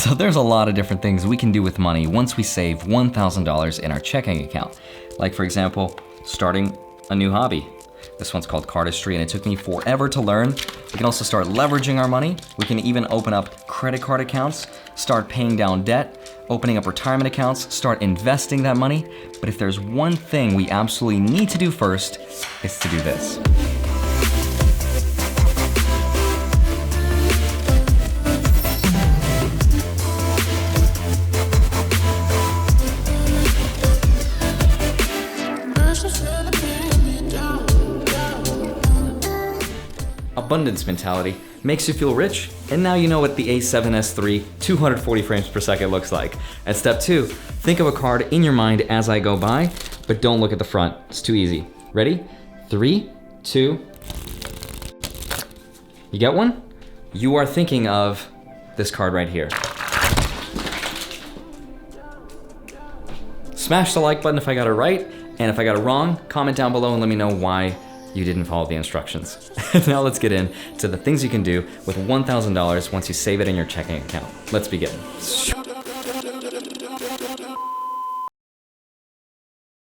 So there's a lot of different things we can do with money once we save $1,000 in our checking account. Like for example, starting a new hobby. This one's called cardistry and it took me forever to learn. We can also start leveraging our money. We can even open up credit card accounts, start paying down debt, opening up retirement accounts, start investing that money. But if there's one thing we absolutely need to do first, it's to do this. Abundance mentality makes you feel rich, and now you know what the A7S III 240 frames per second looks like. At step 2, think of a card in your mind as I go by, but don't look at the front. It's too easy. Ready? 3, 2. You get one? You are thinking of this card right here. Smash the like button if I got it right, and if I got it wrong, comment down below and let me know why you didn't follow the instructions. Now let's get into the things you can do with $1,000 once you save it in your checking account. Let's begin.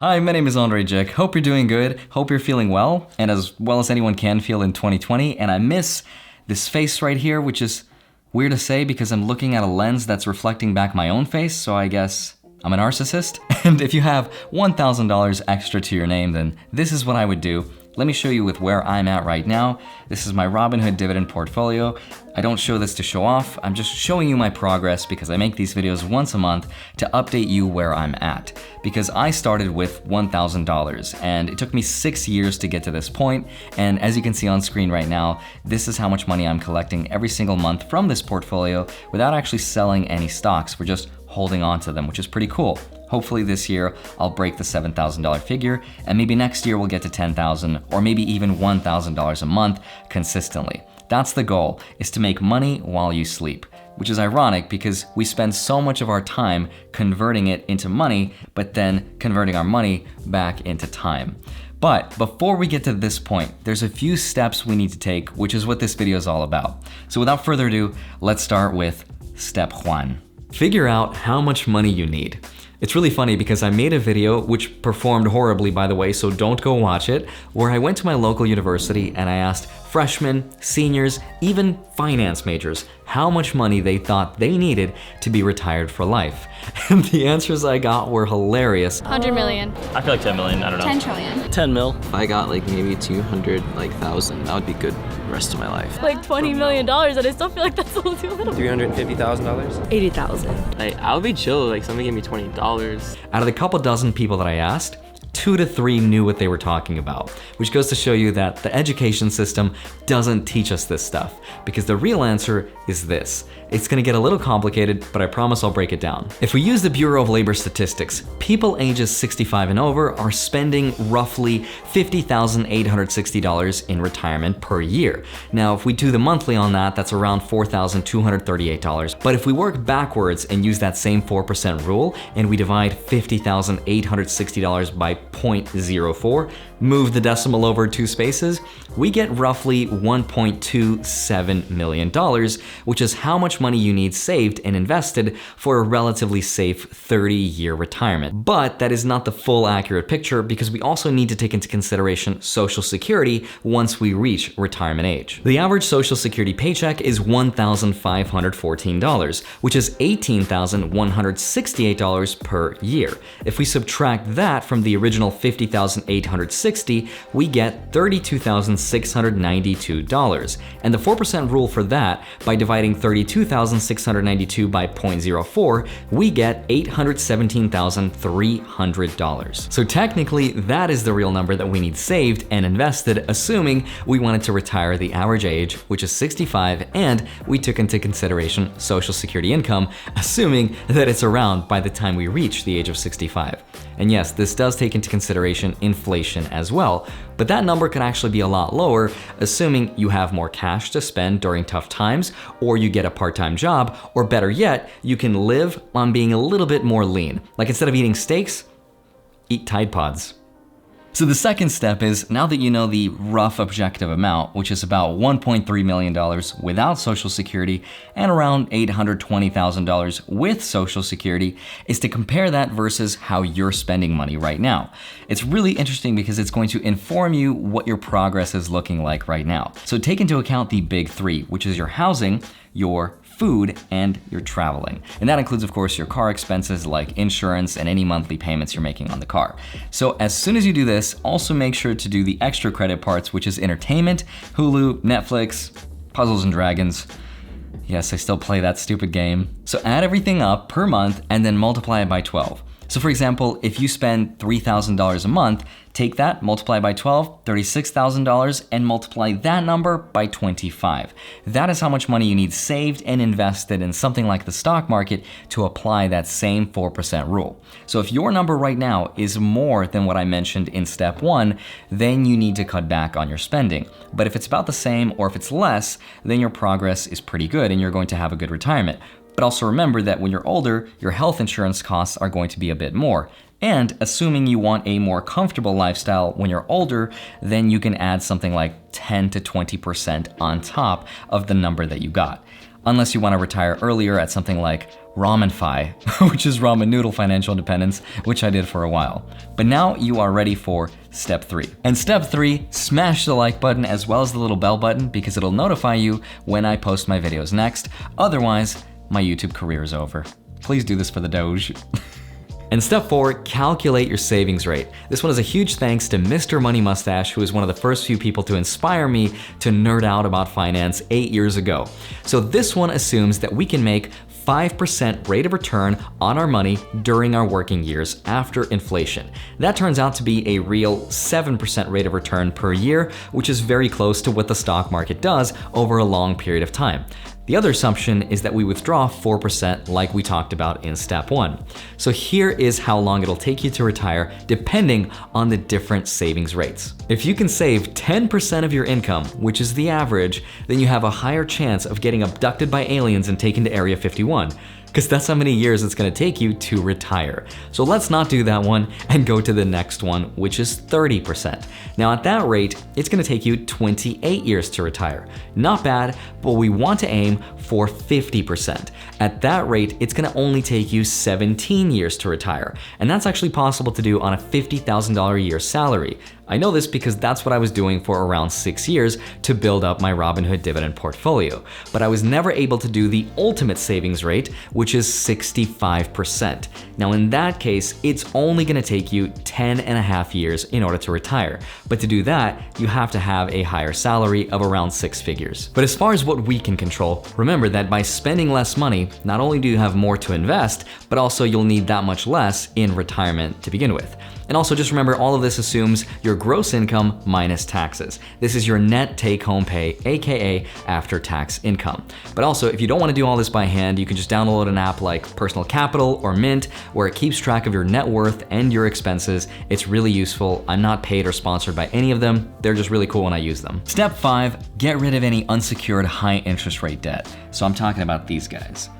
Hi, my name is Andrei Jikh. Hope you're doing good. Hope you're feeling well, and as well as anyone can feel in 2020. And I miss this face right here, which is weird to say because I'm looking at a lens that's reflecting back my own face, so I guess I'm a narcissist. And if you have $1,000 extra to your name, then this is what I would do. Let me show you with where I'm at right now. This is my Robinhood dividend portfolio. I don't show this to show off. I'm just showing you my progress because I make these videos once a month to update you where I'm at. Because I started with $1,000 and it took me 6 years to get to this point. And as you can see on screen right now, this is how much money I'm collecting every single month from this portfolio without actually selling any stocks. We're just holding on to them, which is pretty cool. Hopefully this year I'll break the $7,000 figure, and maybe next year we'll get to $10,000 or maybe even $1,000 a month consistently. That's the goal, is to make money while you sleep, which is ironic because we spend so much of our time converting it into money, but then converting our money back into time. But before we get to this point, there's a few steps we need to take, which is what this video is all about. So without further ado, let's start with step 1. Figure out how much money you need. It's really funny because I made a video, which performed horribly by the way, so don't go watch it, where I went to my local university and I asked freshmen, seniors, even finance majors, how much money they thought they needed to be retired for life. And the answers I got were hilarious. 100 million. I feel like 10 million, I don't know. 10 trillion. 10 mil. If I got like maybe 200,000, that would be good the rest of my life. Like $20 million, and I still feel like that's a little too little. $350,000? 80,000. I would be chill, like somebody gave me $20. Out of the couple dozen people that I asked, 2 to 3 knew what they were talking about, which goes to show you that the education system doesn't teach us this stuff, because the real answer is this. It's gonna get a little complicated, but I promise I'll break it down. If we use the Bureau of Labor Statistics, people ages 65 and over are spending roughly $50,860 in retirement per year. Now, if we do the monthly on that, that's around $4,238. But if we work backwards and use that same 4% rule, and we divide $50,860 by 0.04, move the decimal over 2 spaces, we get roughly $1.27 million, which is how much money you need saved and invested for a relatively safe 30-year retirement. But that is not the full accurate picture because we also need to take into consideration Social Security once we reach retirement age. The average Social Security paycheck is $1,514, which is $18,168 per year. If we subtract that from the original $50,860, we get $32,692. And the 4% rule for that, by dividing $32,692 by 0.04, we get $817,300. So technically, that is the real number that we need saved and invested, assuming we wanted to retire the average age, which is 65, and we took into consideration Social Security income, assuming that it's around by the time we reach the age of 65. And yes, this does take into consideration inflation as well, but that number can actually be a lot lower, assuming you have more cash to spend during tough times, or you get a part-time job, or better yet, you can live on being a little bit more lean. Like instead of eating steaks, eat Tide Pods. So the second step is, now that you know the rough objective amount, which is about $1.3 million without Social Security and around $820,000 with Social Security, is to compare that versus how you're spending money right now. It's really interesting because it's going to inform you what your progress is looking like right now. So take into account the big three, which is your housing, your food, and your traveling. And that includes, of course, your car expenses like insurance and any monthly payments you're making on the car. So as soon as you do this, also make sure to do the extra credit parts, which is entertainment, Hulu, Netflix, Puzzles and Dragons. Yes, I still play that stupid game. So add everything up per month and then multiply it by 12. So for example, if you spend $3,000 a month, take that, multiply by 12, $36,000, and multiply that number by 25. That is how much money you need saved and invested in something like the stock market to apply that same 4% rule. So if your number right now is more than what I mentioned in step 1, then you need to cut back on your spending. But if it's about the same or if it's less, then your progress is pretty good and you're going to have a good retirement. But also remember that when you're older, your health insurance costs are going to be a bit more. And assuming you want a more comfortable lifestyle when you're older, then you can add something like 10 to 20% on top of the number that you got. Unless you want to retire earlier at something like Ramen-fi, which is ramen noodle financial independence, which I did for a while. But now you are ready for step 3. And step 3, smash the like button as well as the little bell button because it'll notify you when I post my videos next. Otherwise, my YouTube career is over. Please do this for the Doge. And step 4, calculate your savings rate. This one is a huge thanks to Mr. Money Mustache, who was one of the first few people to inspire me to nerd out about finance 8 years ago. So this one assumes that we can make 5% rate of return on our money during our working years after inflation. That turns out to be a real 7% rate of return per year, which is very close to what the stock market does over a long period of time. The other assumption is that we withdraw 4% like we talked about in step 1. So here is how long it'll take you to retire depending on the different savings rates. If you can save 10% of your income, which is the average, then you have a higher chance of getting abducted by aliens and taken to Area 51. Because that's how many years it's gonna take you to retire. So let's not do that one and go to the next one, which is 30%. Now at that rate, it's gonna take you 28 years to retire. Not bad, but we want to aim for 50%. At that rate, it's gonna only take you 17 years to retire. And that's actually possible to do on a $50,000 a year salary. I know this because that's what I was doing for around 6 years to build up my Robinhood dividend portfolio. But I was never able to do the ultimate savings rate, which is 65%. Now in that case, it's only gonna take you 10.5 years in order to retire. But to do that, you have to have a higher salary of around 6 figures. But as far as what we can control, remember that by spending less money, not only do you have more to invest, but also you'll need that much less in retirement to begin with. And also just remember, all of this assumes your gross income minus taxes. This is your net take-home pay, aka after-tax income. But also, if you don't want to do all this by hand, you can just download an app like Personal Capital or Mint, where it keeps track of your net worth and your expenses. It's really useful. I'm not paid or sponsored by any of them. They're just really cool when I use them. Step 5, get rid of any unsecured high interest rate debt. So I'm talking about these guys.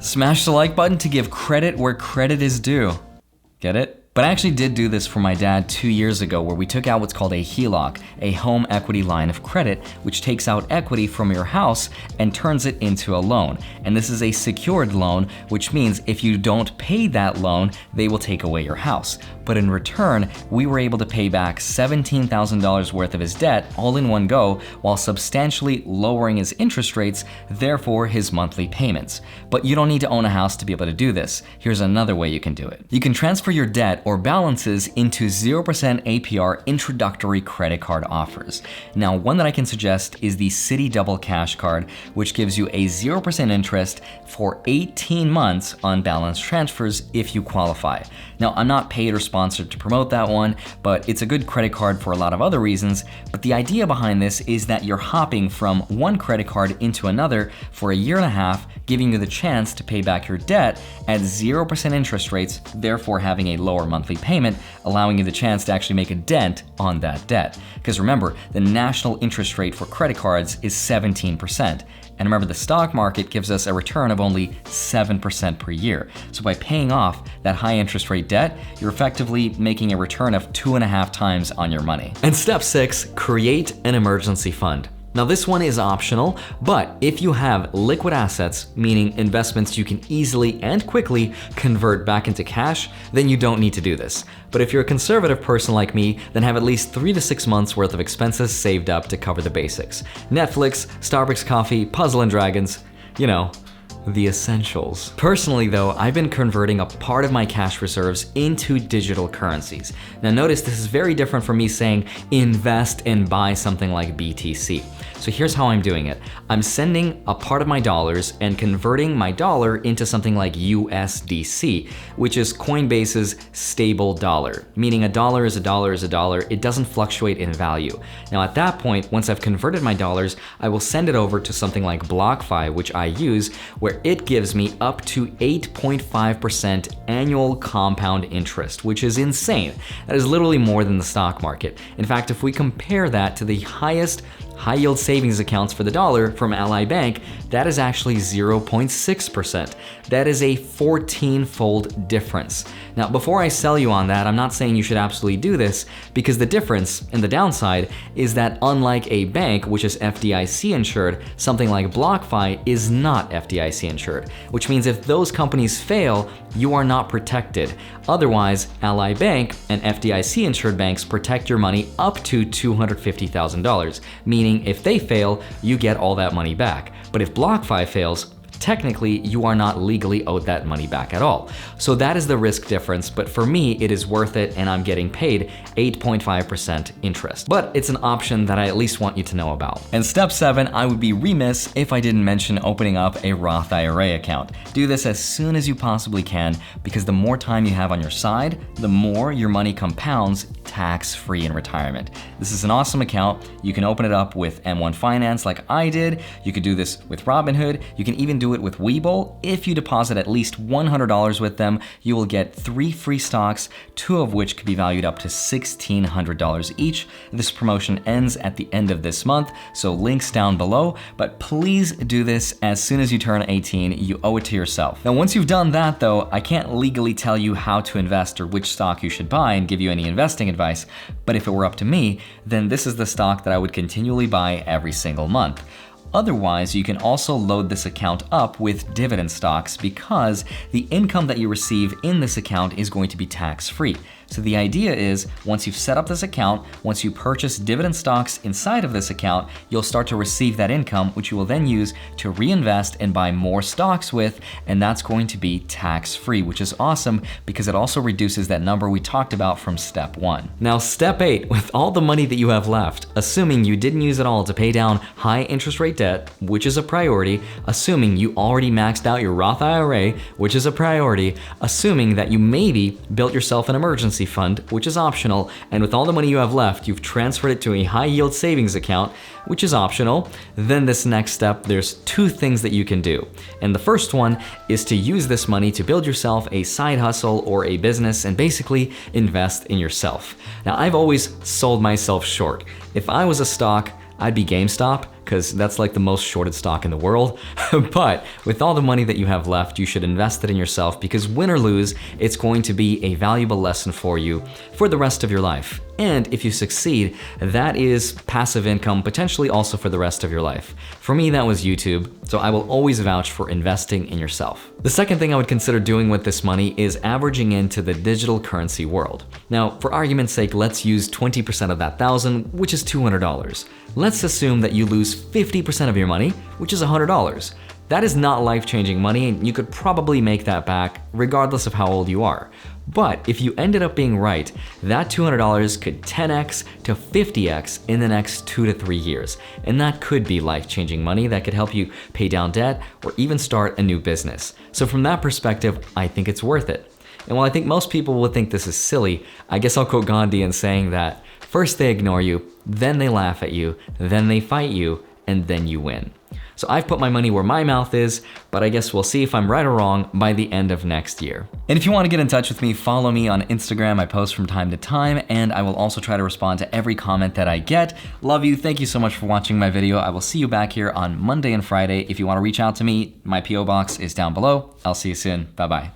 Smash the like button to give credit where credit is due. Get it? But I actually did do this for my dad 2 years ago, where we took out what's called a HELOC, a home equity line of credit, which takes out equity from your house and turns it into a loan. And this is a secured loan, which means if you don't pay that loan, they will take away your house. But in return, we were able to pay back $17,000 worth of his debt all in one go, while substantially lowering his interest rates, therefore his monthly payments. But you don't need to own a house to be able to do this. Here's another way you can do it. You can transfer your debt or balances into 0% APR introductory credit card offers. Now, one that I can suggest is the Citi Double Cash Card, which gives you a 0% interest for 18 months on balance transfers if you qualify. Now, I'm not paid or sponsored to promote that one, but it's a good credit card for a lot of other reasons. But the idea behind this is that you're hopping from one credit card into another for a year and a half, giving you the chance to pay back your debt at 0% interest rates, therefore having a lower monthly payment, allowing you the chance to actually make a dent on that debt. Because remember, the national interest rate for credit cards is 17%. And remember, the stock market gives us a return of only 7% per year. So by paying off that high interest rate debt, you're effectively making a return of 2.5 times on your money. And step 6, create an emergency fund. Now this one is optional, but if you have liquid assets, meaning investments you can easily and quickly convert back into cash, then you don't need to do this. But if you're a conservative person like me, then have at least 3 to 6 months worth of expenses saved up to cover the basics. Netflix, Starbucks coffee, Puzzle and Dragons, you know, the essentials. Personally though, I've been converting a part of my cash reserves into digital currencies. Now notice this is very different from me saying invest and buy something like BTC. So here's how I'm doing it. I'm sending a part of my dollars and converting my dollar into something like USDC, which is Coinbase's stable dollar, meaning a dollar is a dollar is a dollar. It doesn't fluctuate in value. Now at that point, once I've converted my dollars, I will send it over to something like BlockFi, which I use, where it gives me up to 8.5% annual compound interest, which is insane. That is literally more than the stock market. In fact, if we compare that to the highest high yield savings accounts for the dollar from Ally Bank, that is actually 0.6%. That is a 14-fold difference. Now, before I sell you on that, I'm not saying you should absolutely do this, because the difference and the downside is that unlike a bank, which is FDIC insured, something like BlockFi is not FDIC insured, which means if those companies fail, you are not protected. Otherwise, Ally Bank and FDIC insured banks protect your money up to $250,000, meaning if they fail, you get all that money back. But if BlockFi fails, technically you are not legally owed that money back at all. So that is the risk difference, but for me it is worth it and I'm getting paid 8.5% interest. But it's an option that I at least want you to know about. And step 7, I would be remiss if I didn't mention opening up a Roth IRA account. Do this as soon as you possibly can, because the more time you have on your side, the more your money compounds tax-free in retirement. This is an awesome account. You can open it up with M1 Finance like I did. You could do this with Robinhood. You can even do it with Webull. If you deposit at least $100 with them, you will get 3 free stocks, 2 of which could be valued up to $1,600 each. This promotion ends at the end of this month, so links down below, but please do this as soon as you turn 18. You owe it to yourself. Now, once you've done that though, I can't legally tell you how to invest or which stock you should buy and give you any investing advice, but if it were up to me, then this is the stock that I would continually buy every single month. Otherwise, you can also load this account up with dividend stocks, because the income that you receive in this account is going to be tax-free. So the idea is, once you've set up this account, once you purchase dividend stocks inside of this account, you'll start to receive that income, which you will then use to reinvest and buy more stocks with, and that's going to be tax-free, which is awesome because it also reduces that number we talked about from step 1. Now, step 8, with all the money that you have left, assuming you didn't use it all to pay down high interest rate debt, which is a priority, assuming you already maxed out your Roth IRA, which is a priority, assuming that you maybe built yourself an emergency fund, which is optional, and with all the money you have left, you've transferred it to a high yield savings account, which is optional, then this next step, there's 2 things that you can do. And the first one is to use this money to build yourself a side hustle or a business and basically invest in yourself. Now, I've always sold myself short. If I was a stock, I'd be GameStop, because that's like the most shorted stock in the world. But with all the money that you have left, you should invest it in yourself, because win or lose, it's going to be a valuable lesson for you for the rest of your life. And if you succeed, that is passive income, potentially also for the rest of your life. For me, that was YouTube, so I will always vouch for investing in yourself. The second thing I would consider doing with this money is averaging into the digital currency world. Now, for argument's sake, let's use 20% of that $1,000, which is $200. Let's assume that you lose 50% of your money, which is $100. That is not life-changing money, and you could probably make that back regardless of how old you are. But if you ended up being right, that $200 could 10x to 50x in the next 2 to 3 years. And that could be life-changing money that could help you pay down debt or even start a new business. So from that perspective, I think it's worth it. And while I think most people would think this is silly, I guess I'll quote Gandhi in saying that first they ignore you, then they laugh at you, then they fight you, and then you win. So I've put my money where my mouth is, but I guess we'll see if I'm right or wrong by the end of next year. And if you want to get in touch with me, follow me on Instagram. I post from time to time, and I will also try to respond to every comment that I get. Love you. Thank you so much for watching my video. I will see you back here on Monday and Friday. If you want to reach out to me, my P.O. box is down below. I'll see you soon. Bye-bye.